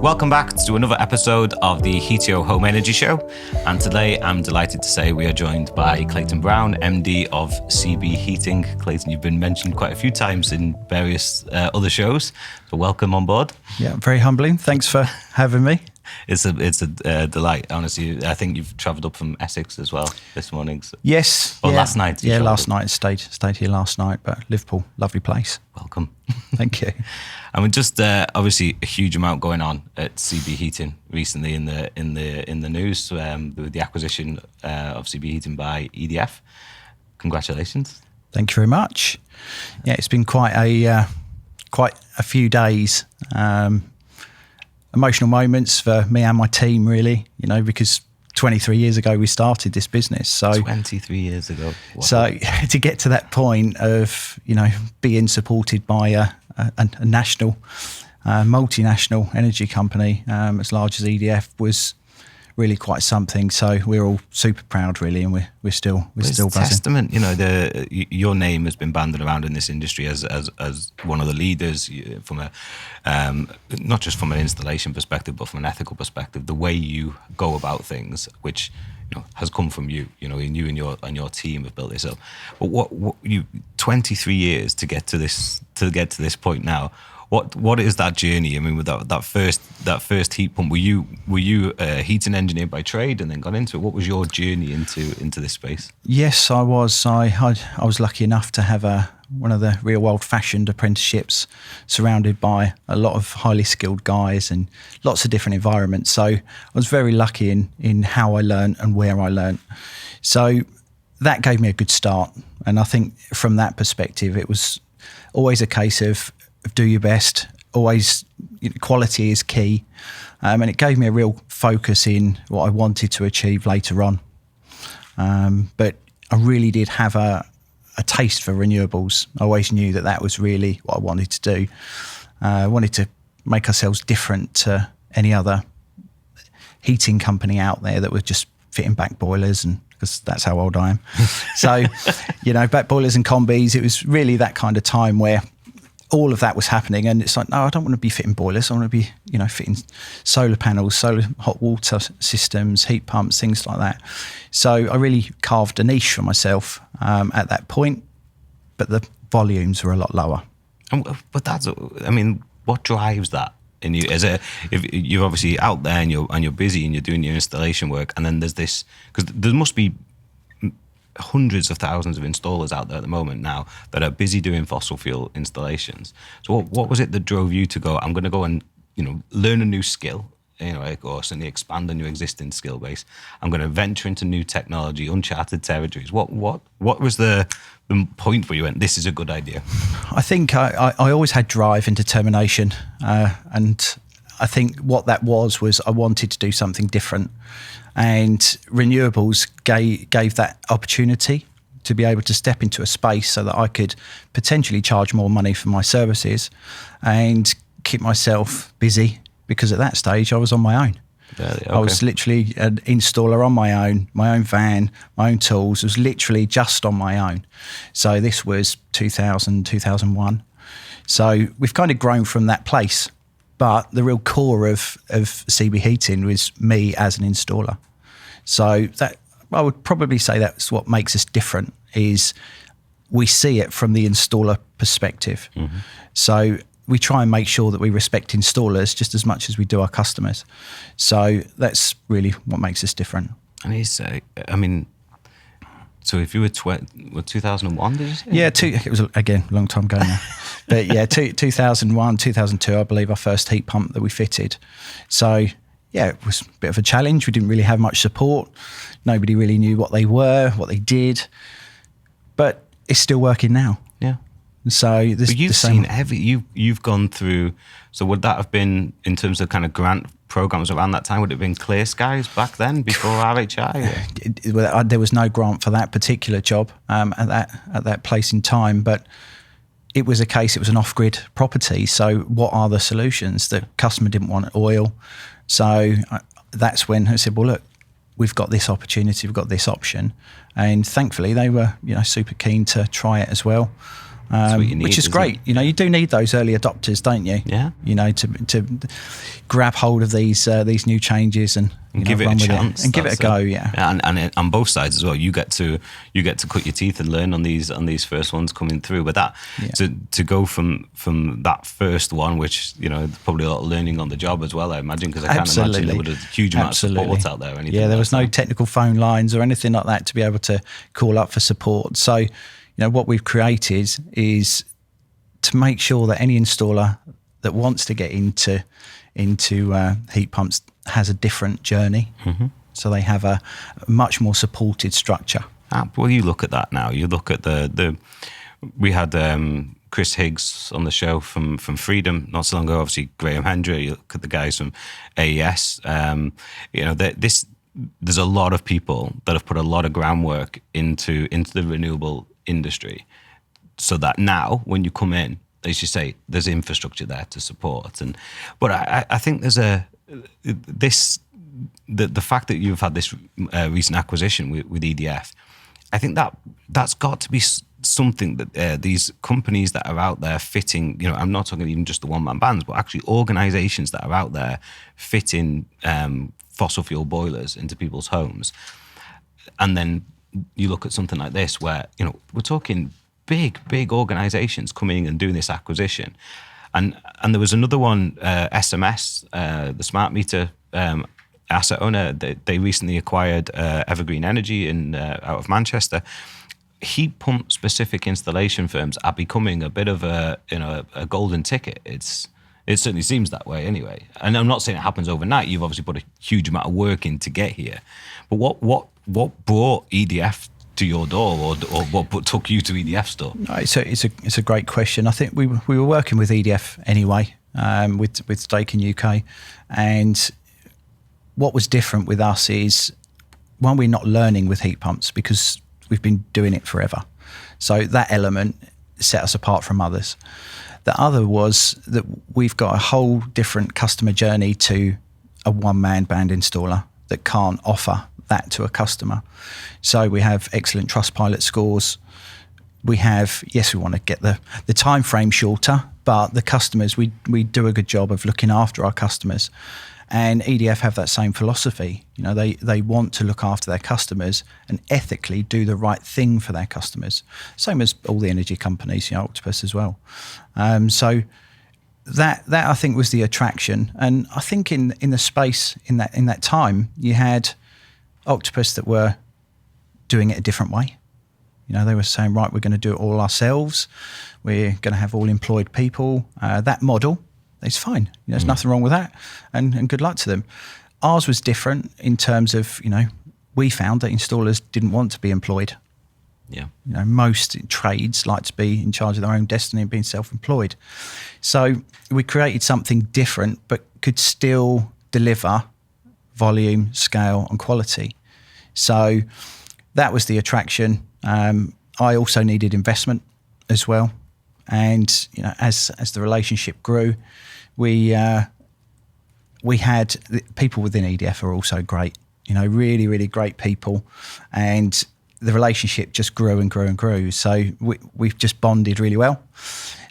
Welcome back to another episode of the Heatio Home Energy Show. And today I'm delighted to say we are joined by Clayton Browne, MD of CB Heating. Clayton, you've been mentioned quite a few times in various other shows, so welcome on board. Yeah, very humbling. Thanks for having me. It's a delight, honestly. I think you've travelled up from Essex as well this morning. So. Yes. Or last night. Yeah, last night. Stayed here last night, but Liverpool, lovely place. Welcome. Thank you. I mean, just obviously a huge amount going on at CB Heating recently in the news with the acquisition of CB Heating by EDF. Congratulations. Thank you very much. Yeah, it's been quite a few days. Emotional moments for me and my team, really, because 23 years ago we started this business. So 23 years ago. Wow. So to get to that point of, being supported by a national, multinational energy company as large as EDF was really quite something. So we're all super proud, really, and we're still buzzing. Testament, your name has been banded around in this industry as one of the leaders from a not just from an installation perspective, but from an ethical perspective. The way you go about things, which has come from you, and you and your team have built this up. But what you 23 years to get to this point now. What is that journey? I mean, with that first heat pump, were you a heating engineer by trade and then got into it? What was your journey into this space? Yes, I was. I was lucky enough to have one of the real old-fashioned apprenticeships, surrounded by a lot of highly skilled guys and lots of different environments. So I was very lucky in how I learned and where I learned. So that gave me a good start, and I think from that perspective, it was always a case of do your best, always quality is key. And it gave me a real focus in what I wanted to achieve later on. But I really did have a taste for renewables. I always knew that was really what I wanted to do. I wanted to make ourselves different to any other heating company out there that was just fitting back boilers, and because that's how old I am. So, back boilers and combis, it was really that kind of time where all of that was happening, and it's like, no, I don't want to be fitting boilers. I want to be, fitting solar panels, solar hot water systems, heat pumps, things like that. So I really carved a niche for myself at that point, but the volumes were a lot lower. But what drives that in you? If you're obviously out there and you're busy and you're doing your installation work, and then there's this, because there must be hundreds of thousands of installers out there at the moment now that are busy doing fossil fuel installations. So what was it that drove you to go, I'm going to go and learn a new skill, or certainly expand on your existing skill base. I'm going to venture into new technology, uncharted territories. What was the point where you went, this is a good idea? I think I always had drive and determination, and I think what that was I wanted to do something different. And renewables gave that opportunity to be able to step into a space so that I could potentially charge more money for my services and keep myself busy, because at that stage I was on my own. Okay. I was literally an installer on my own van, my own tools. It was literally just on my own. So this was 2000, 2001. So we've kind of grown from that place. But the real core of CB Heating was me as an installer. So that I would probably say that's what makes us different, is we see it from the installer perspective. Mm-hmm. So we try and make sure that we respect installers just as much as we do our customers. So that's really what makes us different. And so if you were 2001, did you say? Yeah, it was, again, a long time ago now. But yeah, 2001, 2002, I believe, our first heat pump that we fitted. So yeah, it was a bit of a challenge. We didn't really have much support. Nobody really knew what they were, what they did. But it's still working now. Yeah. So you've gone through. So would that have been, in terms of kind of grant programs around that time, would it have been Clear Skies back then before RHI? There was no grant for that particular job at that place in time, but it was it was an off-grid property. So what are the solutions? The customer didn't want oil. So that's when I said, well, look, we've got this opportunity, we've got this option. And thankfully they were, super keen to try it as well. That's what you need, which is isn't great. it? You know, you do need those early adopters, don't you? Yeah. You know, to grab hold of these new changes and give it run a with chance. and give it a go. Yeah. And on both sides as well, you get to cut your teeth and learn on these first ones coming through. But that to go from that first one, which probably a lot of learning on the job as well, I imagine, because I can't imagine there was a huge amount of support out there or anything. Yeah, there was no technical phone lines or anything like that to be able to call up for support. So, what we've created is to make sure that any installer that wants to get into heat pumps has a different journey. Mm-hmm. So they have a much more supported structure. Well, you look at that now. You look at we had Chris Higgs on the show from Freedom not so long ago. Obviously, Graham Hendry. You look at the guys from AES. There's a lot of people that have put a lot of groundwork into the renewable industry, so that now when you come in, as you say, there's infrastructure there to support. But I think there's the fact that you've had this recent acquisition with EDF, I think that's got to be something that these companies that are out there fitting, I'm not talking even just the one-man bands, but actually organizations that are out there fitting fossil fuel boilers into people's homes. And then you look at something like this where, we're talking big organizations coming and doing this acquisition. And there was another one, SMS, the smart meter asset owner. They recently acquired Evergreen Energy out of Manchester. Heat pump specific installation firms are becoming a bit of a golden ticket. It certainly seems that way anyway. And I'm not saying it happens overnight. You've obviously put a huge amount of work in to get here. But what brought EDF to your door, or what took you to EDF's door? No, it's a great question. I think we were working with EDF anyway, with Stake in UK, and what was different with us is, one, we're not learning with heat pumps because we've been doing it forever. So that element set us apart from others. The other was that we've got a whole different customer journey to a one-man band installer that can't offer that to a customer. So we have excellent Trustpilot scores. We have, we want to get the time frame shorter, but the customers, we do a good job of looking after our customers. And EDF have that same philosophy. They want to look after their customers and ethically do the right thing for their customers. Same as all the energy companies, Octopus as well. So that I think was the attraction. And I think in the space in that time, you had Octopus that were doing it a different way. They were saying, right, we're going to do it all ourselves. We're going to have all employed people. That model is fine. There's nothing wrong with that, and good luck to them. Ours was different in terms of, we found that installers didn't want to be employed. Yeah. Most trades like to be in charge of their own destiny and being self-employed. So we created something different, but could still deliver volume, scale, and quality. So that was the attraction. I also needed investment as well, and as the relationship grew, we had people within EDF are also great. Really, really great people, and the relationship just grew and grew and grew. So we've just bonded really well.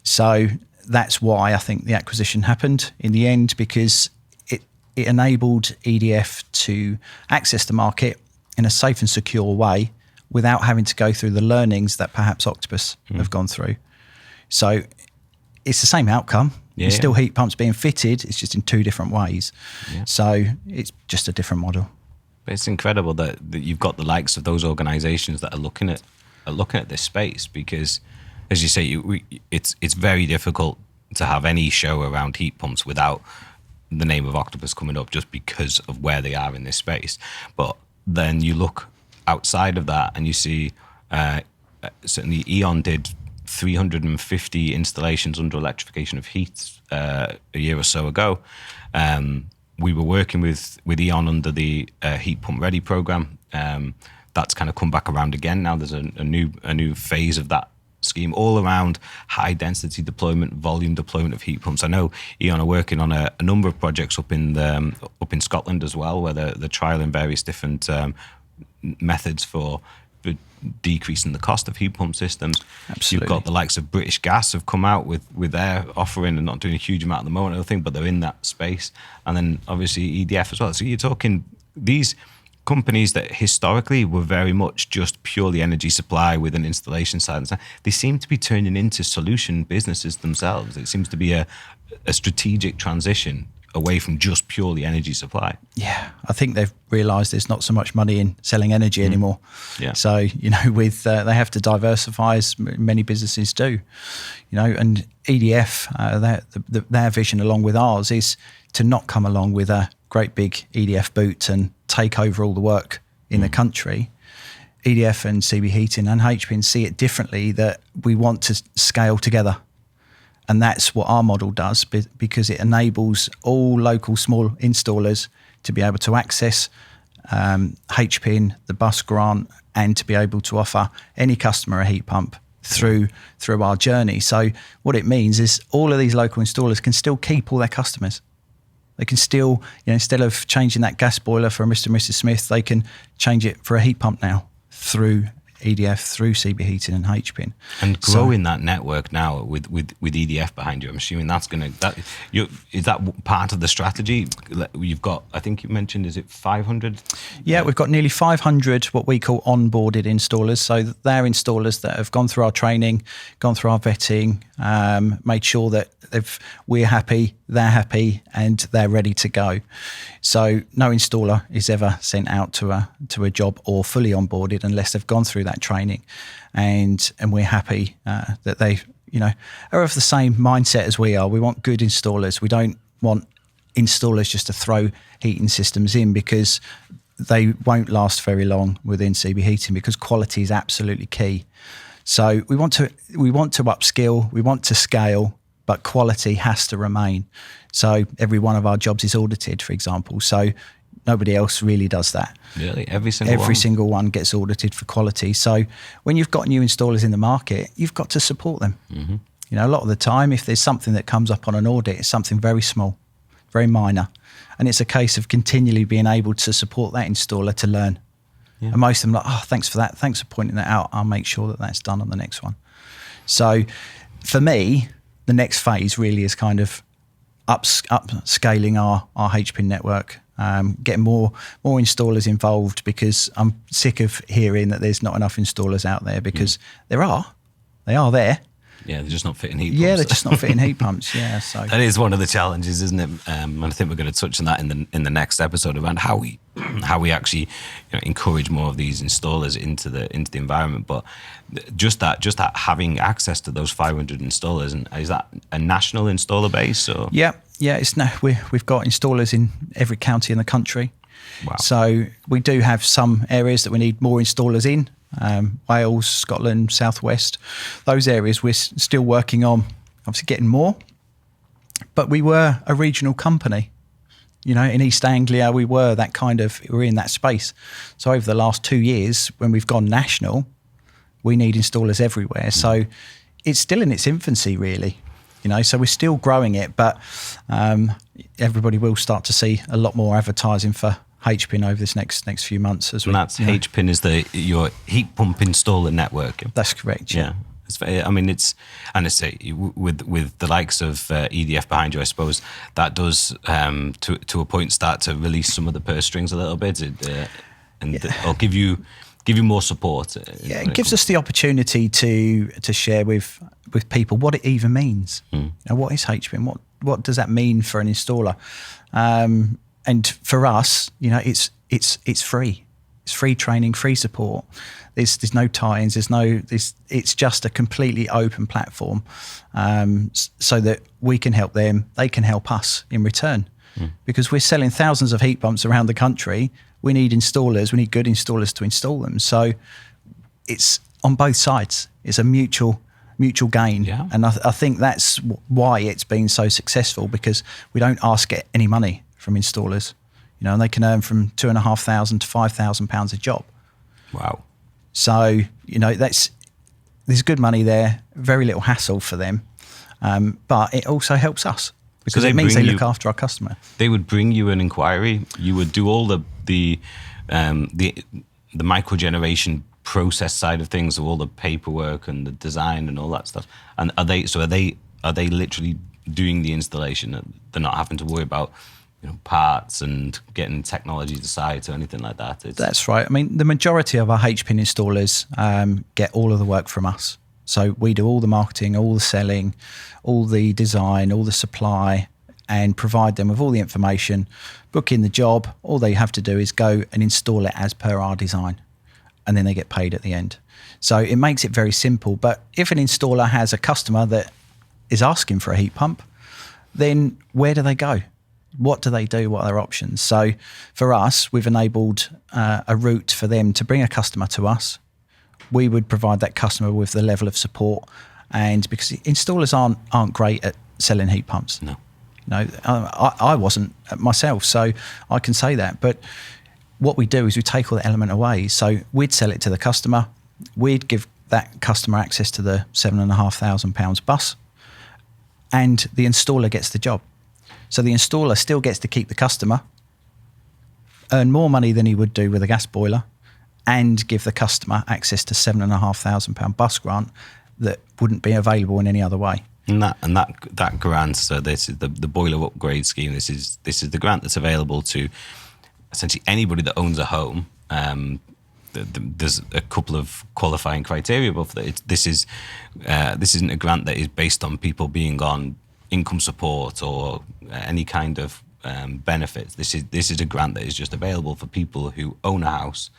So that's why I think the acquisition happened in the end, because it enabled EDF to access the market in a safe and secure way without having to go through the learnings that perhaps Octopus have gone through. So it's the same outcome. It's still heat pumps being fitted. It's just in two different ways. Yeah. So it's just a different model. But it's incredible that you've got the likes of those organisations that are looking at this space, because, as you say, it's very difficult to have any show around heat pumps without the name of Octopus coming up, just because of where they are in this space. But then you look outside of that and you see certainly E.ON did 350 installations under electrification of heat a year or so ago. We were working with E.ON under the Heat Pump Ready program. That's kind of come back around again. Now there's a new phase of that scheme, all around high density deployment, volume deployment of heat pumps. I know E.ON are working on a number of projects up in Scotland as well, where they're trialing various different methods for decreasing the cost of heat pump systems. Absolutely. You've got the likes of British Gas have come out with their offering and not doing a huge amount at the moment, I think, but they're in that space. And then obviously EDF as well. So you're talking these companies that historically were very much just purely energy supply with an installation side and stuff, they seem to be turning into solution businesses themselves. It seems to be a strategic transition away from just purely energy supply. Yeah, I think they've realised there's not so much money in selling energy anymore. Yeah. So, with they have to diversify, as many businesses do. And EDF, their vision along with ours is to not come along with a great big EDF boot and take over all the work in the country. EDF and CB Heating and HPN see it differently, that we want to scale together. And that's what our model does, because it enables all local small installers to be able to access HPN, the bus grant, and to be able to offer any customer a heat pump through our journey. So what it means is all of these local installers can still keep all their customers. They can still, instead of changing that gas boiler for Mr. and Mrs. Smith, they can change it for a heat pump now through EDF, through CB Heating and HPN. And growing that network now with EDF behind you, I'm assuming is that part of the strategy? You've got, I think you mentioned, is it 500? Yeah, we've got nearly 500 what we call onboarded installers. So they're installers that have gone through our training, gone through our vetting, made sure that we're happy, they're happy, and they're ready to go. So no installer is ever sent out to a job or fully onboarded unless they've gone through that training, and we're happy that they are of the same mindset as we are. We want good installers. We don't want installers just to throw heating systems in, because they won't last very long within CB Heating, because quality is absolutely key. So we want to upskill, we want to scale, but quality has to remain. So every one of our jobs is audited, for example. So nobody else really does that. Really? Every single one gets audited for quality. So when you've got new installers in the market, you've got to support them. Mm-hmm. A lot of the time, if there's something that comes up on an audit, it's something very small, very minor. And it's a case of continually being able to support that installer to learn. Yeah. And most of them are like, thanks for that. Thanks for pointing that out. I'll make sure that that's done on the next one. So for me, the next phase really is kind of upscaling our HPN network, getting more installers involved, because I'm sick of hearing that there's not enough installers out there, because they are there. Yeah, they're just not fitting heat pumps. Yeah, they're just not fitting heat pumps. Yeah, so that is one of the challenges, isn't it? And I think we're going to touch on that in the next episode around how we actually encourage more of these installers into the environment. But just that having access to those 500 installers, and is that a national installer base? Or? Yeah. We've got installers in every county in the country. Wow. So we do have some areas that we need more installers in. Wales, Scotland, Southwest, those areas we're still working on, obviously getting more. But we were a regional company, in East Anglia, we're in that space. So over the last 2 years, when we've gone national, we need installers everywhere. So it's still in its infancy, really. So we're still growing it, but everybody will start to see a lot more advertising for HPN over this next few months as well. And that's HPN is your heat pump installer network. That's correct. Yeah. With the likes of EDF behind you, I suppose that does to a point start to release some of the purse strings a little bit, or give you more support. It gives us the opportunity to share with people what it even means. What is HPN? What does that mean for an installer? And for us, it's free. It's free training, free support. There's no tie-ins. It's just a completely open platform, so that we can help them. They can help us in return, because we're selling thousands of heat pumps around the country. We need installers. We need good installers to install them. So it's on both sides. It's a mutual gain. Yeah. And I think that's why it's been so successful, because we don't ask any money from installers, and they can earn from £2,500 to £5,000 a job. Wow! So there's good money there, very little hassle for them, but it also helps us, because it means they look after our customer. They would bring you an inquiry. You would do all the micro generation process side of things, of all the paperwork and the design and all that stuff? And are they literally doing the installation? They're not having to worry about parts and getting technology to site or anything like that. That's right. I mean, the majority of our HPIN installers get all of the work from us. So we do all the marketing, all the selling, all the design, all the supply, and provide them with all the information, book in the job. All they have to do is go and install it as per our design, and then they get paid at the end. So it makes it very simple. But if an installer has a customer that is asking for a heat pump, then where do they go? What do they do? What are their options? So for us, we've enabled a route for them to bring a customer to us. We would provide that customer with the level of support, and because installers aren't great at selling heat pumps. No. I wasn't myself, so I can say that. But what we do is we take all the element away. So we'd sell it to the customer. We'd give that customer access to the £7,500 bus, and the installer gets the job. So the installer still gets to keep the customer, earn more money than he would do with a gas boiler, and give the customer access to £7,500 bus grant that wouldn't be available in any other way. And that grant, so this is the boiler upgrade scheme. This is the grant that's available to essentially anybody that owns a home. There's a couple of qualifying criteria, but this isn't a grant that is based on people being on income support or any kind of benefits. This is a grant that is just available for people who own a house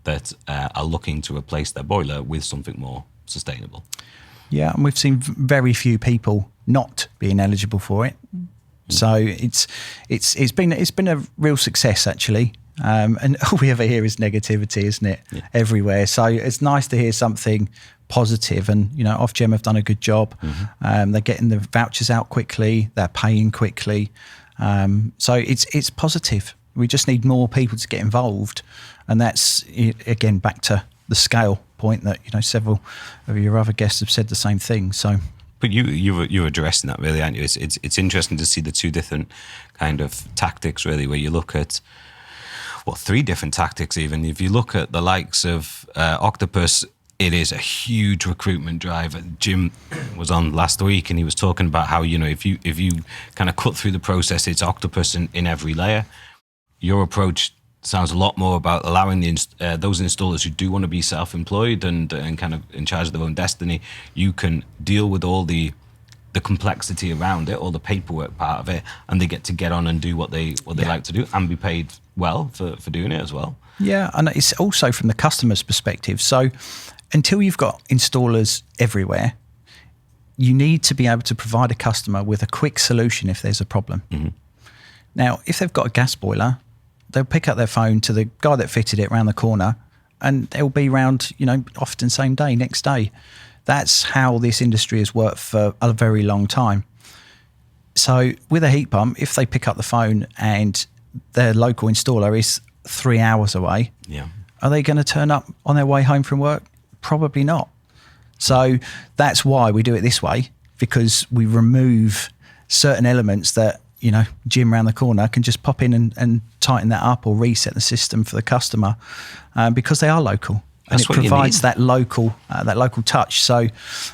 that are looking to replace their boiler with something more sustainable. Yeah, and we've seen very few people not being eligible for it. So it's been a real success actually. And all we ever hear is negativity, isn't it? Yeah. Everywhere. So it's nice to hear something positive, and Ofgem have done a good job. Mm-hmm. They're getting the vouchers out quickly, they're paying quickly. So it's positive. We just need more people to get involved, and that's again back to the scale point that several of your other guests have said the same thing. So, but you're addressing that really, aren't you? It's interesting to see the two different kind of tactics really, where you look at three different tactics even. If you look at the likes of Octopus, it is a huge recruitment drive. Jim was on last week and he was talking about how if you kind of cut through the process, it's Octopus in every layer. Your approach sounds a lot more about allowing those installers who do want to be self-employed and kind of in charge of their own destiny. You can deal with all the complexity around it, all the paperwork part of it, and they get on and do what they like to do and be paid well for doing it as well. Yeah, and it's also from the customer's perspective. So until you've got installers everywhere, you need to be able to provide a customer with a quick solution if there's a problem. Mm-hmm. Now, if they've got a gas boiler, they'll pick up their phone to the guy that fitted it around the corner, and they'll be round, often same day, next day. That's how this industry has worked for a very long time. So with a heat pump, if they pick up the phone and their local installer is 3 hours away, are they going to turn up on their way home from work? Probably not. So that's why we do it this way, because we remove certain elements that, Jim around the corner can just pop in and tighten that up or reset the system for the customer because they are local. And it provides that local touch. So, and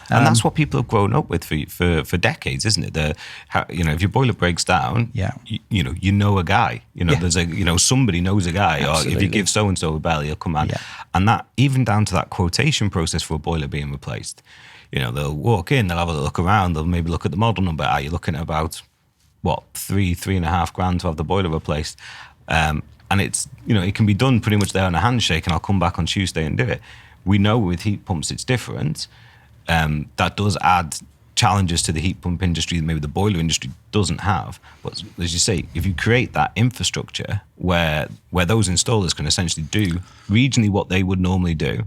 that's what people have grown up with for decades, isn't it? If your boiler breaks down, you know a guy. There's somebody knows a guy. Absolutely. Or if you give so and so a bell, he'll come out. Yeah. And that even down to that quotation process for a boiler being replaced. They'll walk in, they'll have a look around, they'll maybe look at the model number. Are you looking at about $3,500 to have the boiler replaced? And it's, it can be done pretty much there on a handshake, and I'll come back on Tuesday and do it. We know with heat pumps it's different. That does add challenges to the heat pump industry that maybe the boiler industry doesn't have. But as you say, if you create that infrastructure where those installers can essentially do regionally what they would normally do,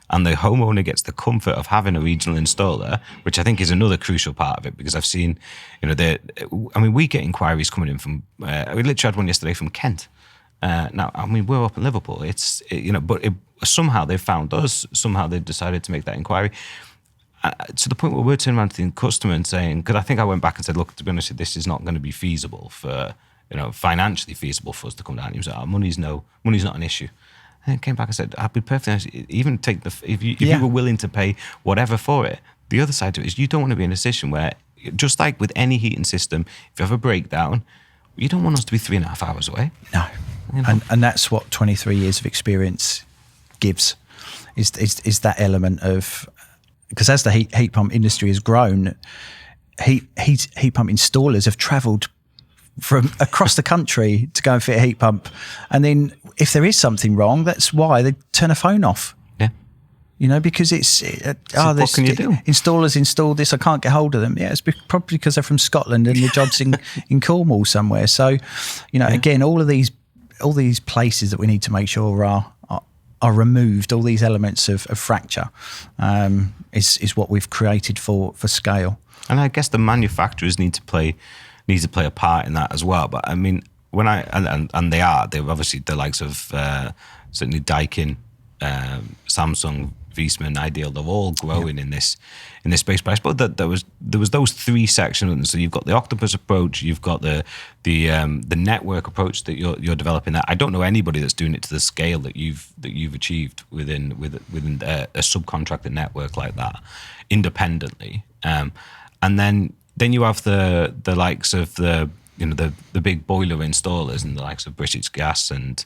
and the homeowner gets the comfort of having a regional installer, which I think is another crucial part of it, because I've seen, we get inquiries coming in from, we literally had one yesterday from Kent. Now, we're up in Liverpool. Somehow they've found us. Somehow they've decided to make that inquiry to the point where we're turning around to the customer and saying, because I think I went back and said, look, to be honest, this is not going to be feasible financially feasible for us to come down. He was like, money's not an issue. And it came back and said, I'll be perfectly honest, even take if you were willing to pay whatever for it, the other side to it is you don't want to be in a position where, just like with any heating system, if you have a breakdown, you don't want us to be 3.5 hours away. No. You know? And that's what 23 years of experience gives, is that element of, because as the heat pump industry has grown, heat pump installers have travelled from across the country to go and fit a heat pump, and then if there is something wrong, that's why they turn a phone off. Yeah, you know, because what can you do? Installers installed this, I can't get hold of them. Yeah, it's probably because they're from Scotland and the job's in Cornwall somewhere. So, you know, again, all these places that we need to make sure are removed, all these elements of fracture, is what we've created for scale. And I guess the manufacturers need to play a part in that as well. But I mean, when they're obviously the likes of certainly Daikin, Samsung, Viessmann, Ideal, they're all growing in this space. But I suppose that there was those three sections. So you've got the octopus approach, you've got the network approach that you're developing. That I don't know anybody that's doing it to the scale that you've achieved within a subcontractor network like that independently. And then you have the likes of the big boiler installers and the likes of British Gas and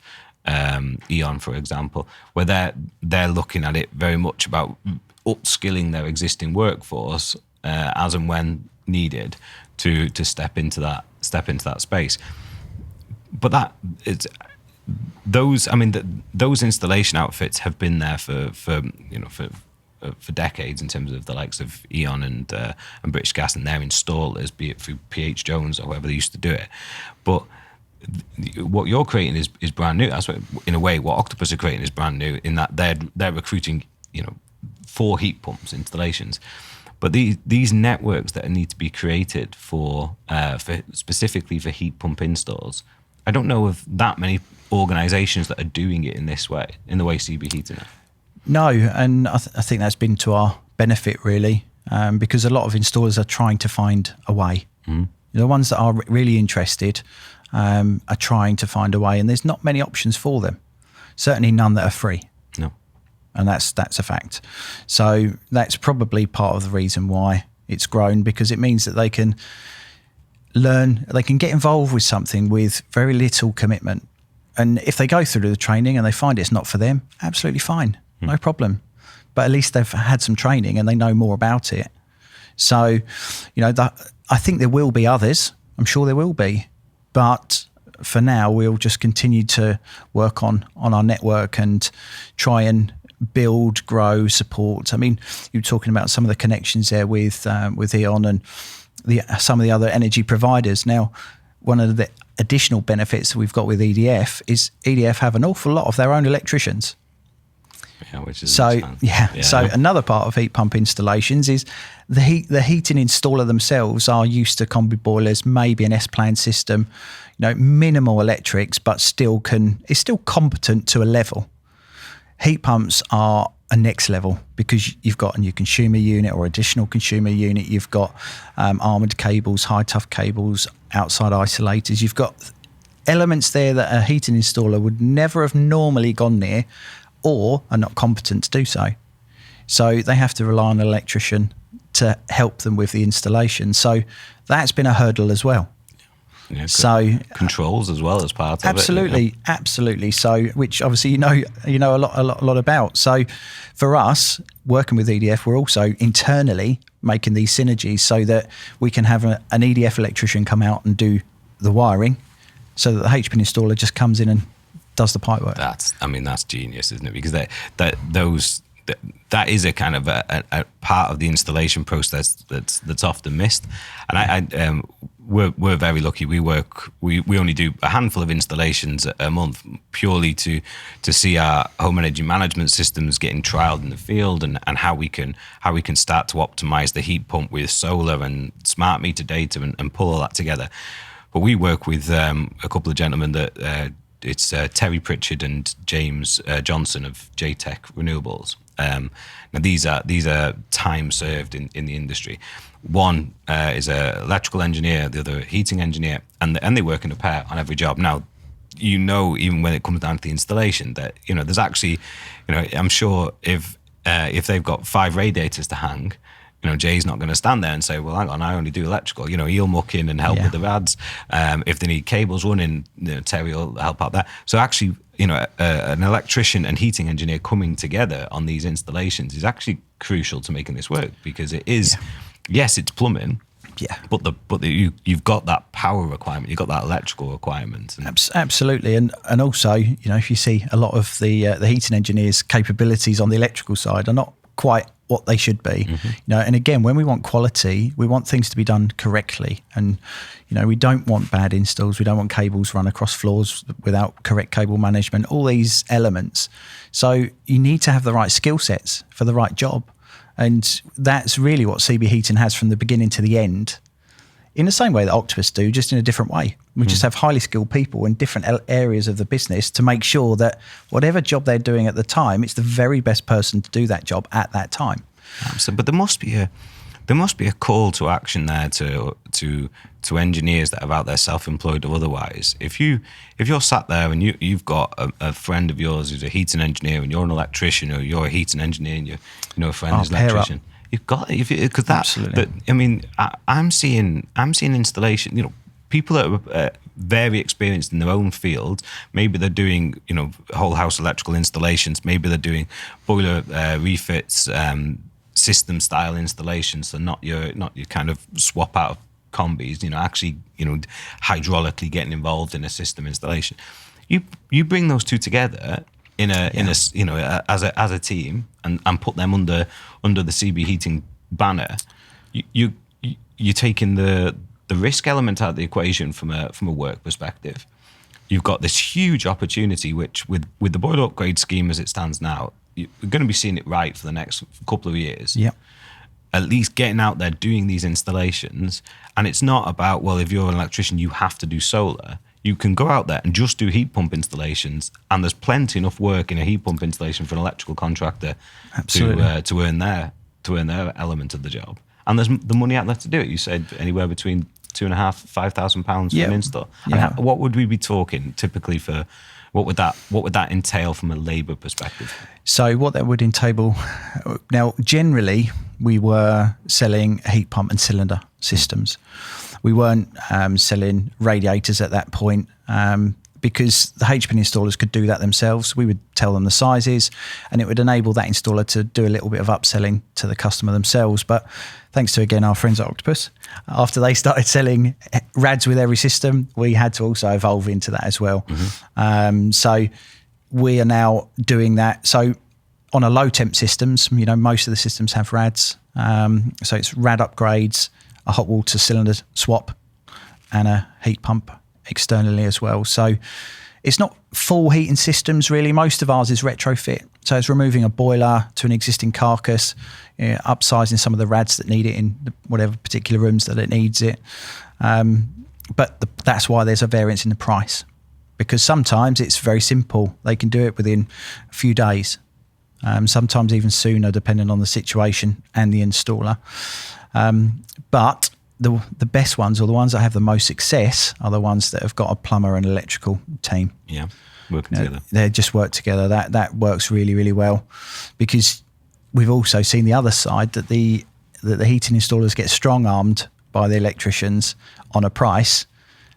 E.ON, for example, where they're looking at it very much about upskilling their existing workforce as and when needed to step into that space. But those installation outfits have been there for decades in terms of the likes of E.ON and British Gas and their installers, be it through PH Jones or whoever they used to do it. But what you're creating is brand new. That's what, in a way, what Octopus are creating is brand new, in that they're recruiting 4 heat pumps installations. But these networks that need to be created for specifically for heat pump installs, I don't know of that many organisations that are doing it in this way, in the way CB Heating are. No, and I think that's been to our benefit, really, because a lot of installers are trying to find a way. Mm. The ones that are really interested are trying to find a way, and there's not many options for them. Certainly none that are free. No. And that's a fact. So that's probably part of the reason why it's grown, because it means that they can learn, they can get involved with something with very little commitment. And if they go through the training and they find it's not for them, absolutely fine. No problem. But at least they've had some training and they know more about it. So, I think there will be others. I'm sure there will be. But for now, we'll just continue to work on our network and try and build, grow, support. I mean, you were talking about some of the connections there with E.ON and some of the other energy providers. Now, one of the additional benefits that we've got with EDF is EDF have an awful lot of their own electricians. Yeah, which is So another part of heat pump installations is the heating installer themselves are used to combi boilers, maybe an S-plan system, minimal electrics, but it's still competent to a level. Heat pumps are a next level because you've got a new consumer unit or additional consumer unit. You've got armoured cables, high tough cables, outside isolators. You've got elements there that a heating installer would never have normally gone near, or are not competent to do so. So they have to rely on an electrician to help them with the installation. So that's been a hurdle as well. Yeah, so controls as well as part of it. Absolutely. So, which obviously you know a lot about. So, for us working with EDF, we're also internally making these synergies so that we can have an EDF electrician come out and do the wiring, so that the HP installer just comes in and does the pipe work. That's genius, isn't it? Because that is a kind of a part of the installation process that's often missed. And we're very lucky. We only do a handful of installations a month, purely to see our home energy management systems getting trialed in the field, and how we can start to optimize the heat pump with solar and smart meter data and pull all that together. But we work with a couple of gentlemen that it's Terry Pritchard and James Johnson of JTech Renewables. Now these are time served in the industry. One is an electrical engineer, the other a heating engineer, and they work in a pair on every job. Now, even when it comes down to the installation, that there's actually, I'm sure if they've got 5 radiators to hang, Jay's not going to stand there and say, well, hang on, I only do electrical. He'll muck in and help with the rads. If they need cables running, Terry will help out there. So actually, an electrician and heating engineer coming together on these installations is actually crucial to making this work, because it is, yes, it's plumbing. Yeah, but you've got that power requirement, you've got that electrical requirement. Absolutely, and also, if you see a lot of the heating engineers' capabilities on the electrical side are not quite what they should be. Mm-hmm. And again, when we want quality, we want things to be done correctly, and we don't want bad installs, we don't want cables run across floors without correct cable management, all these elements. So you need to have the right skill sets for the right job. And that's really what CB Heating has from the beginning to the end, in the same way that Octopus do, just in a different way. We just have highly skilled people in different areas of the business to make sure that whatever job they're doing at the time, it's the very best person to do that job at that time. Absolutely. But there must be a call to action there to engineers that are out there self-employed or otherwise. If you're sat there and you've got a friend of yours who's a heating engineer, and you're an electrician, or you're a heating engineer and you know a friend who's an electrician, you've got it, because Absolutely. I'm seeing installation. People that are very experienced in their own field. Maybe they're doing whole house electrical installations. Maybe they're doing boiler refits. System style installations, so not your kind of swap out of combis, actually hydraulically getting involved in a system installation. You bring those two together in a as a team and put them under the CB Heating banner. You're taking the risk element out of the equation from a work perspective. You've got this huge opportunity, which with the boiler upgrade scheme as it stands now, you're going to be seeing it right for the next couple of years. Yeah. At least getting out there doing these installations. And it's not about, well, if you're an electrician, you have to do solar. You can go out there and just do heat pump installations, and there's plenty enough work in a heat pump installation for an electrical contractor to earn their element of the job. And there's the money out there to do it. You said anywhere between £2,500–5,000 for an install. Yeah. And what would we be talking typically for? What would that entail from a labour perspective? So what that would entail, now generally we were selling heat pump and cylinder systems. We weren't selling radiators at that point because the HPN installers could do that themselves. We would tell them the sizes, and it would enable that installer to do a little bit of upselling to the customer themselves. But thanks to, again, our friends at Octopus, after they started selling rads with every system, we had to also evolve into that as well. Mm-hmm. So we are now doing that. So on a low temp systems, most of the systems have rads. So it's rad upgrades, a hot water cylinder swap, and a heat pump externally as well. So it's not full heating systems really. Most of ours is retrofit. So it's removing a boiler to an existing carcass, upsizing some of the rads that need it in whatever particular rooms that it needs it. But that's why there's a variance in the price, because sometimes it's very simple. They can do it within a few days, sometimes even sooner, depending on the situation and the installer. But the best ones, or the ones that have the most success, are the ones that have got a plumber and electrical team. Yeah, working together. They just work together. That works really, really well, because we've also seen the other side, that the heating installers get strong-armed by the electricians on a price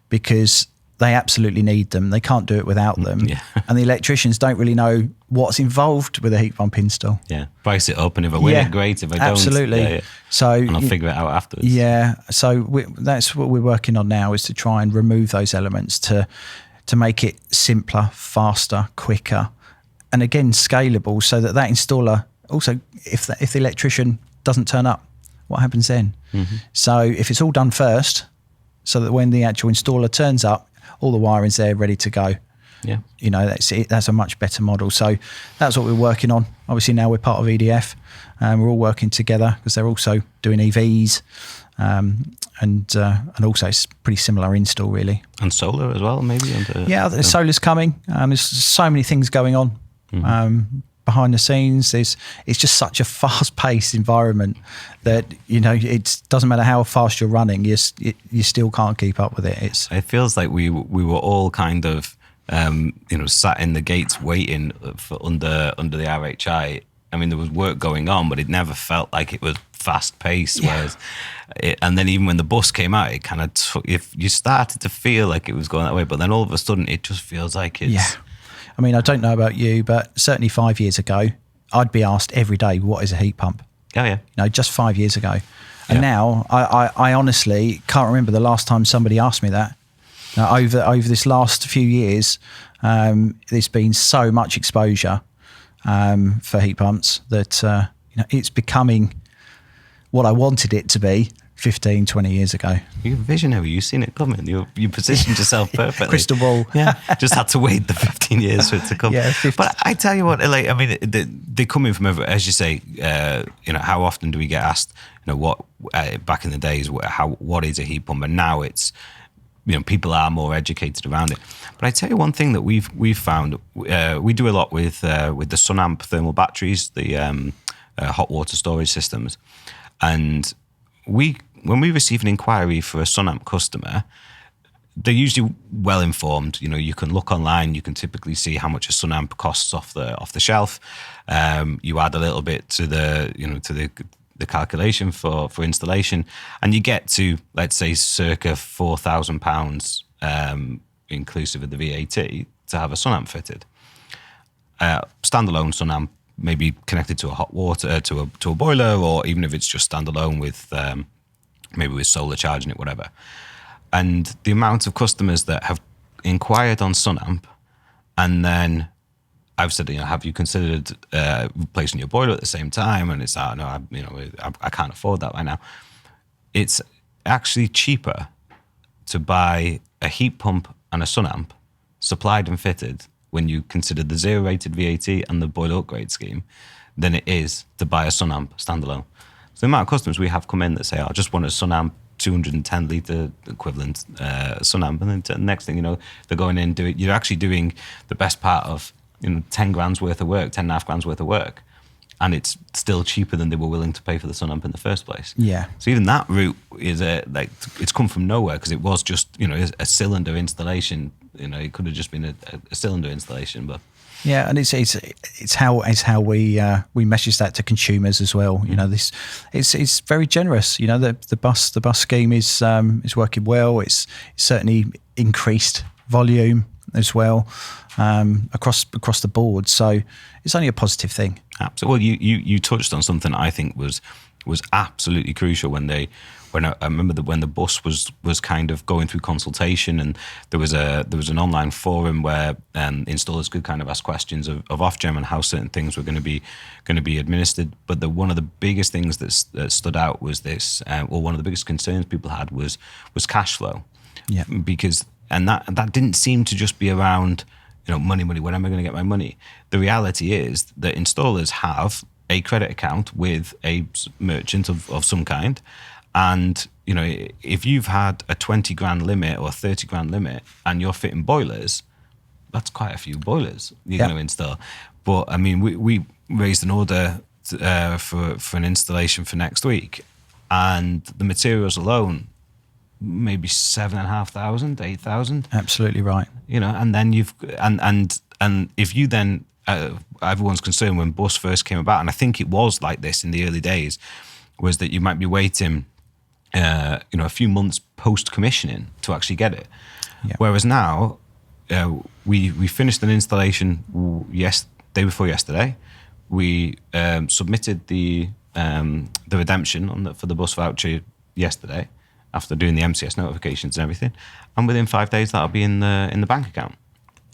because they absolutely need them. They can't do it without them. Yeah. And the electricians don't really know what's involved with a heat pump install. Yeah, price it up, and if I win it, great. If I don't, absolutely. So and I'll figure it out afterwards. Yeah, so that's what we're working on now, is to try and remove those elements to make it simpler, faster, quicker, and again scalable, so that installer also, if the electrician doesn't turn up, what happens then? Mm-hmm. So if it's all done first, so that when the actual installer turns up, all the wiring's there ready to go. Yeah, that's it. That's a much better model. So that's what we're working on. Obviously now we're part of EDF, and we're all working together because they're also doing EVs, and also it's pretty similar install really. And solar as well, maybe. Solar's coming. There's so many things going on. Mm-hmm. Behind the scenes, it's just such a fast-paced environment that it doesn't matter how fast you're running, you still can't keep up with it. It feels like we were all kind of sat in the gates waiting for under the RHI. I mean, there was work going on, but it never felt like it was fast paced. Whereas, and then even when the bus came out, it kind of if you started to feel like it was going that way, but then all of a sudden it just feels like it's. Yeah. I mean, I don't know about you, but certainly 5 years ago, I'd be asked every day, what is a heat pump? Oh, yeah. Just 5 years ago. And now I honestly can't remember the last time somebody asked me that. Over this last few years, there's been so much exposure for heat pumps that it's becoming what I wanted it to be 15, 20 years ago. You're visionary. You've seen it coming. You positioned yourself perfectly. Crystal ball. Yeah. Just had to wait the 15 years for it to come. Yeah, but I tell you what, like, I mean, they come in from everywhere. As you say, how often do we get asked, what back in the days, what is a heat pump? And now it's, people are more educated around it. But I tell you one thing that we've found, we do a lot with the SunAmp thermal batteries, the hot water storage systems, and when we receive an inquiry for a SunAmp customer, they're usually well informed. You can look online. You can typically see how much a SunAmp costs off the shelf. You add a little bit to the calculation for installation, and you get to, let's say, circa £4,000 inclusive of the VAT to have a SunAmp fitted. Standalone SunAmp, maybe connected to a hot water to a boiler, or even if it's just standalone with maybe with solar charging it, whatever. And the amount of customers that have inquired on SunAmp, and then I've said, have you considered replacing your boiler at the same time? And it's no, I can't afford that right now. It's actually cheaper to buy a heat pump and a SunAmp supplied and fitted when you consider the zero rated VAT and the boiler upgrade scheme than it is to buy a SunAmp standalone. So the amount of customers we have come in that say, I just want a SunAmp 210 litre equivalent SunAmp, and then the next thing they're going in and you're actually doing the best part of 10 grand's worth of work, 10.5 grand's worth of work, and it's still cheaper than they were willing to pay for the SunAmp in the first place. Yeah. So even that route is it's come from nowhere, because it was just a cylinder installation. It could have just been a cylinder installation, but. Yeah, and it's how we message that to consumers as well. This it's very generous. The bus scheme is working well. It's certainly increased volume as well across the board. So it's only a positive thing. Absolutely. Well, you touched on something I think was absolutely crucial when I remember that when the bus was kind of going through consultation, and there was an online forum where installers could kind of ask questions of Ofgem and how certain things were going to be administered. But one of the biggest things that stood out was this, or one of the biggest concerns people had was cash flow. Yeah. Because that didn't seem to just be around money. When am I going to get my money? The reality is that installers have a credit account with a merchant of some kind. And, if you've had a 20 grand limit or a 30 grand limit and you're fitting boilers, that's quite a few boilers you're going to install. But I mean, we raised an order for an installation for next week, and the materials alone, maybe 7,500, 8,000. Absolutely right. And then and if you then, everyone's concerned when bus first came about, and I think it was like this in the early days, was that you might be waiting a few months post commissioning to actually get it. Yeah. Whereas now, we finished an installation day before yesterday. We submitted the redemption for the bus voucher yesterday after doing the MCS notifications and everything, and within 5 days that'll be in the bank account.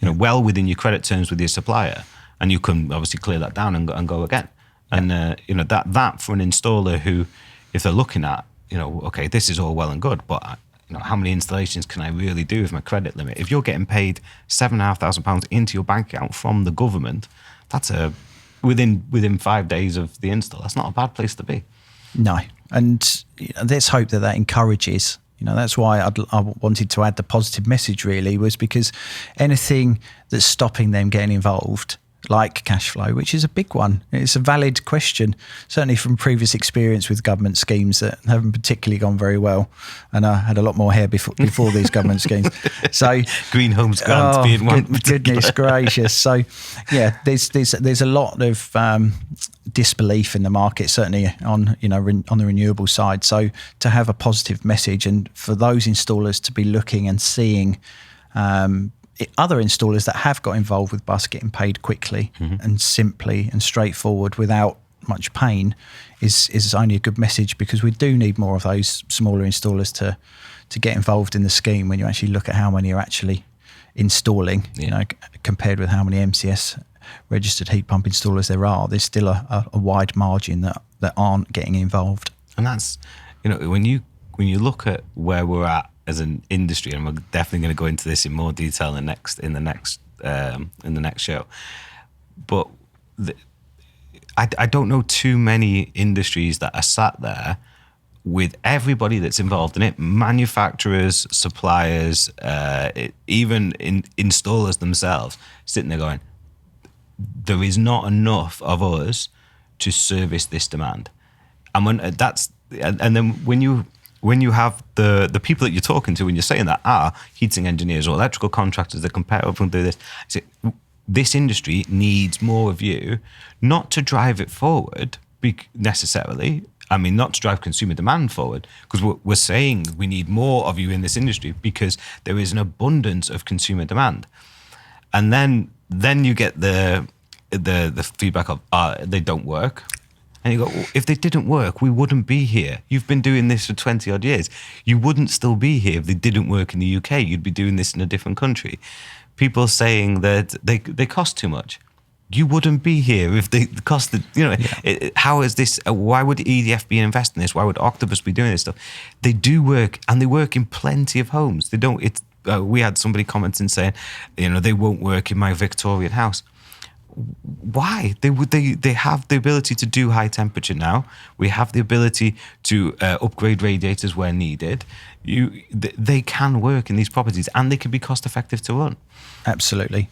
Well within your credit terms with your supplier, and you can obviously clear that down and go again. And that for an installer who, if they're looking at, okay, this is all well and good, but how many installations can I really do with my credit limit? If you're getting paid £7,500 into your bank account from the government, that's within 5 days of the install. That's not a bad place to be. No, and let's hope that encourages. That's why I wanted to add the positive message. Really, was because anything that's stopping them getting involved, like cash flow, which is a big one. It's a valid question, certainly from previous experience with government schemes that haven't particularly gone very well. And I had a lot more hair before these government schemes. So Green Homes Grant being one. Goodness gracious. So yeah, there's a lot of disbelief in the market, certainly on on the renewable side. So to have a positive message, and for those installers to be looking and seeing other installers that have got involved with bus getting paid quickly and simply and straightforward without much pain is only a good message, because we do need more of those smaller installers to get involved in the scheme. When you actually look at how many are actually installing, compared with how many MCS registered heat pump installers there's still a wide margin that aren't getting involved. And that's, when you look at where we're at as an industry, and we're definitely going to go into this in more detail in the next show, but I don't know too many industries that are sat there with everybody that's involved in it, manufacturers, suppliers, even installers themselves, sitting there going, there is not enough of us to service this demand. And then when you have the people that you're talking to, when you're saying that are heating engineers or electrical contractors that compare up and do this, this industry needs more of you, not to drive it forward necessarily. I mean, not to drive consumer demand forward, because we're saying we need more of you in this industry because there is an abundance of consumer demand. And then you get the feedback of they don't work. And you go, well, if they didn't work, we wouldn't be here. You've been doing this for 20 odd years. You wouldn't still be here if they didn't work in the UK. You'd be doing this in a different country. People saying that they cost too much. You wouldn't be here if they costed, how is this? Why would EDF be investing in this? Why would Octopus be doing this stuff? They do work, and they work in plenty of homes. They don't, we had somebody commenting saying, they won't work in my Victorian house. Why? They have the ability to do high temperature now. We have the ability to upgrade radiators where needed. They can work in these properties, and they can be cost effective to run. Absolutely.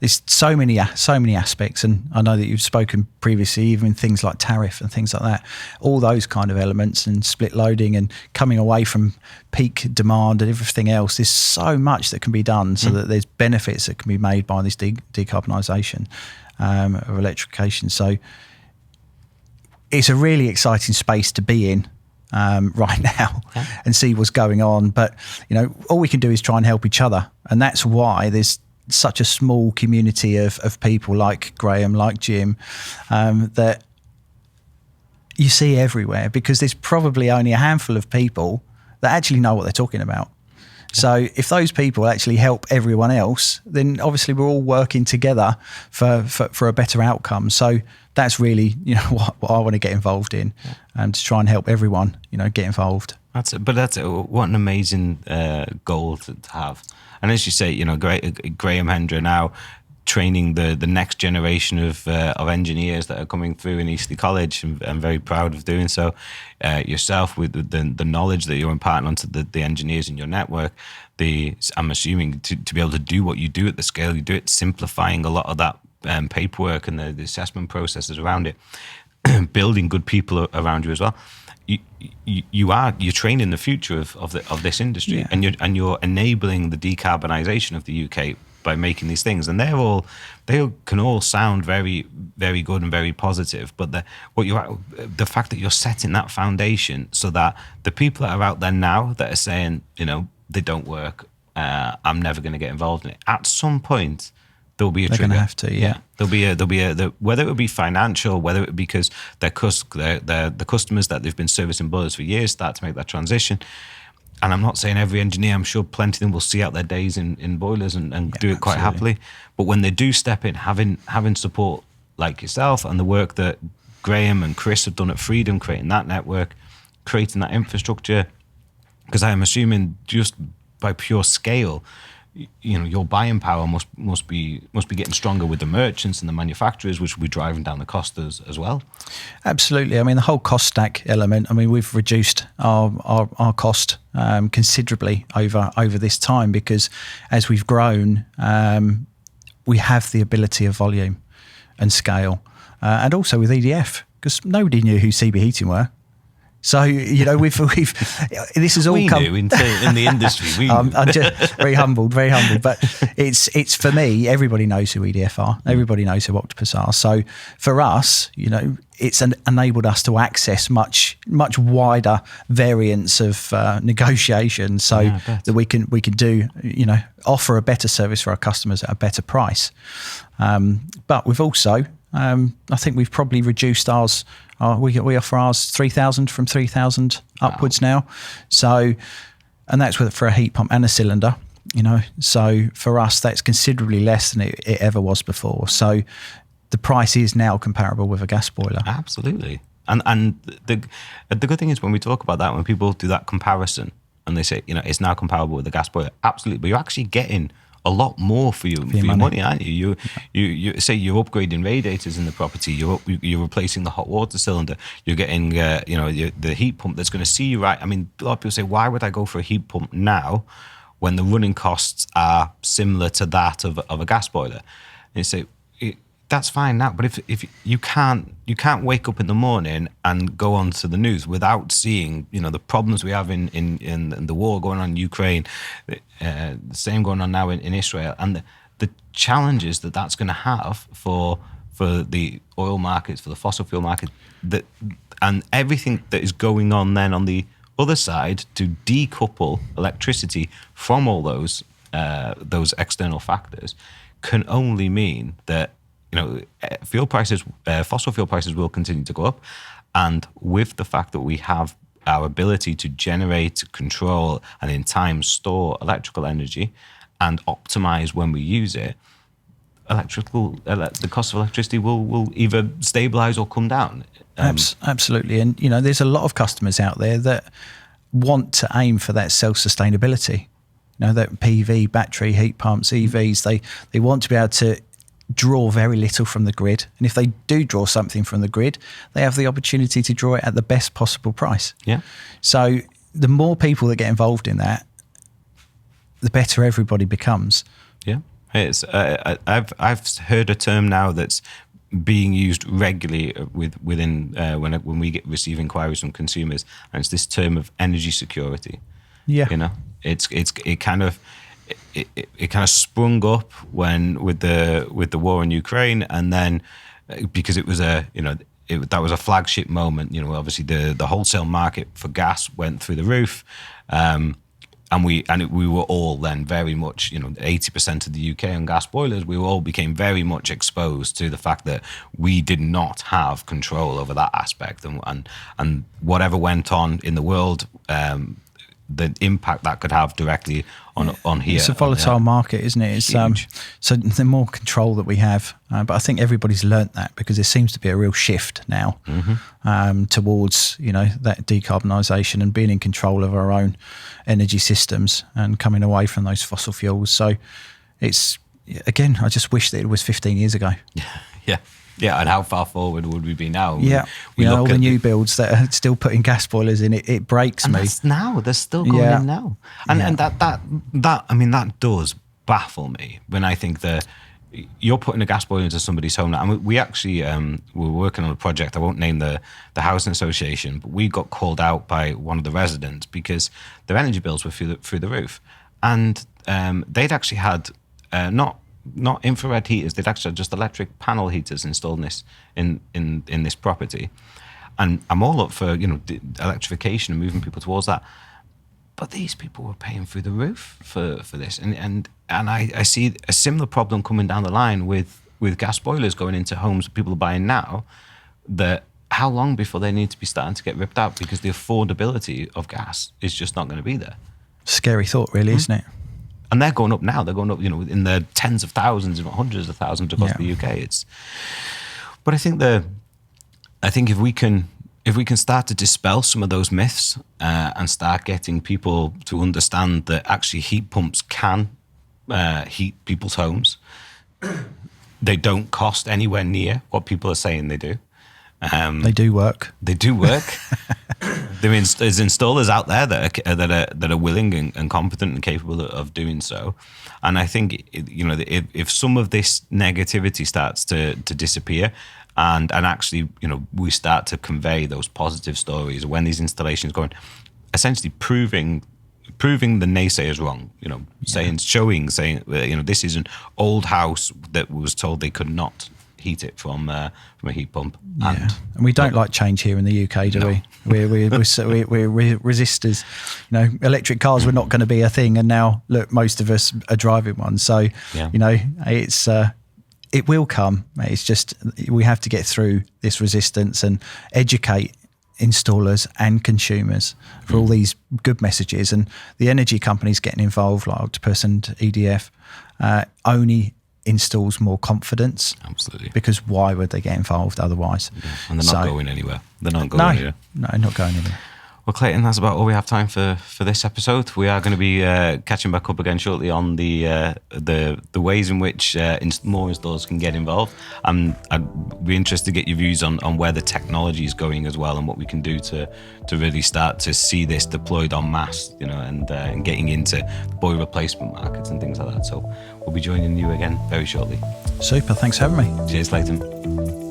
There's so many aspects, and I know that you've spoken previously, even things like tariff and things like that, all those kind of elements, and split loading and coming away from peak demand and everything else. There's so much that can be done so that there's benefits that can be made by this decarbonisation of electrification. So it's a really exciting space to be in right now and see what's going on. But, all we can do is try and help each other. And that's why there's such a small community of people like Graham, like Jim, that you see everywhere, because there's probably only a handful of people that actually know what they're talking about. So if those people actually help everyone else, then obviously we're all working together for a better outcome. So that's really, what I want to get involved in, and to try and help everyone, get involved. That's what an amazing goal to have. And as you say, Graham Hendra now training the next generation of engineers that are coming through in Eastleigh College, and I'm very proud of doing so. Yourself, with the knowledge that you're imparting onto the engineers in your network, I'm assuming to be able to do what you do at the scale you do it, simplifying a lot of that paperwork and the assessment processes around it, building good people around you as well. You're training the future of this industry, and you're enabling the decarbonisation of the UK by making these things, and they can all sound very, very good and very positive. But the fact that you're setting that foundation so that the people that are out there now that are saying, they don't work, I'm never going to get involved in it, at some point there'll be a trigger. They're going to have to, yeah. There'll be a whether it would be financial, whether it would be because the customers that they've been servicing boilers for years start to make that transition. And I'm not saying every engineer, I'm sure plenty of them will see out their days in boilers and do it quite happily. But when they do step in, having support like yourself and the work that Graham and Chris have done at Freedom, creating that network, creating that infrastructure, because I am assuming just by pure scale, your buying power must be getting stronger with the merchants and the manufacturers, which will be driving down the cost as well. Absolutely. I mean, the whole cost stack element. I mean, we've reduced our cost considerably over this time, because as we've grown, we have the ability of volume. and scale, and also with EDF, because nobody knew who CB Heating were. So, you know, we've this has all we come knew in the industry. We knew. I'm just very humbled, but it's for me. Everybody knows who EDF are. Everybody knows who Octopus are. So for us, you know, it's enabled us to access much wider variants of negotiation, so that we can do, you know, offer a better service for our customers at a better price. But we've also, I think we've probably reduced ours. We offer ours 3,000 from 3,000 upwards now. So, and that's for a heat pump and a cylinder, you know. So for us, that's considerably less than it ever was before. So the price is now comparable with a gas boiler. Absolutely. And the good thing is when we talk about that, when people do that comparison and they say, you know, it's now comparable with a gas boiler, absolutely. But you're actually getting a lot more for your money, aren't you? You say you're upgrading radiators in the property. You're replacing the hot water cylinder. You're getting the heat pump that's going to see you right. I mean, a lot of people say, why would I go for a heat pump now when the running costs are similar to that of a gas boiler? And you say, that's fine now, but if you can't wake up in the morning and go on to the news without seeing, you know, the problems we have in the war going on in Ukraine, the same going on now in Israel, and the challenges that's going to have for the oil markets, for the fossil fuel market, and everything that is going on then on the other side to decouple electricity from all those external factors, can only mean that, you know, fossil fuel prices will continue to go up. And with the fact that we have our ability to generate, control, and in time store electrical energy and optimize when we use it, the cost of electricity will either stabilize or come down. Absolutely. And, you know, there's a lot of customers out there that want to aim for that self-sustainability. You know, that PV, battery, heat pumps, EVs, they want to be able to draw very little from the grid, and if they do draw something from the grid, they have the opportunity to draw it at the best possible price. Yeah. So the more people that get involved in that, the better everybody becomes. Yeah. It's I've heard a term now that's being used regularly within when we receive inquiries from consumers, and it's this term of energy security. Yeah. You know, it kind of sprung up with the war in Ukraine, and then because it was that was a flagship moment. You know, obviously the wholesale market for gas went through the roof, and we were all then very much, you know, 80% of the UK on gas boilers. We all became very much exposed to the fact that we did not have control over that aspect, and whatever went on in the world. The impact that could have directly on here. It's a volatile market, isn't it? It's so the more control that we have, but I think everybody's learnt that, because there seems to be a real shift now towards, you know, that decarbonisation and being in control of our own energy systems and coming away from those fossil fuels. So it's, again, I just wish that it was 15 years ago. Yeah. Yeah, and how far forward would we be now? Yeah, we all the new builds that are still putting gas boilers in, it breaks me. That's now, they're still going in now. And that I mean, that does baffle me when I think that you're putting a gas boiler into somebody's home now. And we actually, we're working on a project, I won't name the housing association, but we got called out by one of the residents because their energy bills were through the roof. And they'd actually had not infrared heaters, they'd actually had just electric panel heaters installed in this property. And I'm all up for, you know, electrification and moving people towards that. But these people were paying through the roof for this. And I see a similar problem coming down the line with gas boilers going into homes people are buying now, that how long before they need to be starting to get ripped out, because the affordability of gas is just not going to be there. Scary thought, really, isn't it? And they're going up now. They're going up, you know, in the tens of thousands, if not hundreds of thousands across the UK. But I think if we can start to dispel some of those myths and start getting people to understand that actually heat pumps can heat people's homes. They don't cost anywhere near what people are saying they do. They do work. They do work. there's installers out there that are willing and competent and capable of doing so. And I think, if some of this negativity starts to disappear, and actually, we start to convey those positive stories when these installations go in, essentially proving the naysayers wrong, saying, this is an old house that was told they could not heat it from a heat pump. And we don't like change here in the UK, do we? We're resistors. Electric cars were not going to be a thing, and now look, most of us are driving one. So, it's it will come. It's just we have to get through this resistance and educate installers and consumers for all these good messages. And the energy companies getting involved, like Octopus and EDF, only installs more confidence. Absolutely. Because why would they get involved otherwise? Yeah. And they're not going anywhere. They're not going anywhere. No, not going anywhere. Well, Clayton, that's about all we have time for this episode. We are going to be catching back up again shortly on the ways in which more installers can get involved. I'd be interested to get your views on where the technology is going as well, and what we can do to really start to see this deployed en masse, and getting into the boiler replacement markets and things like that. So we'll be joining you again very shortly. Super. Thanks for having me. Cheers, Clayton.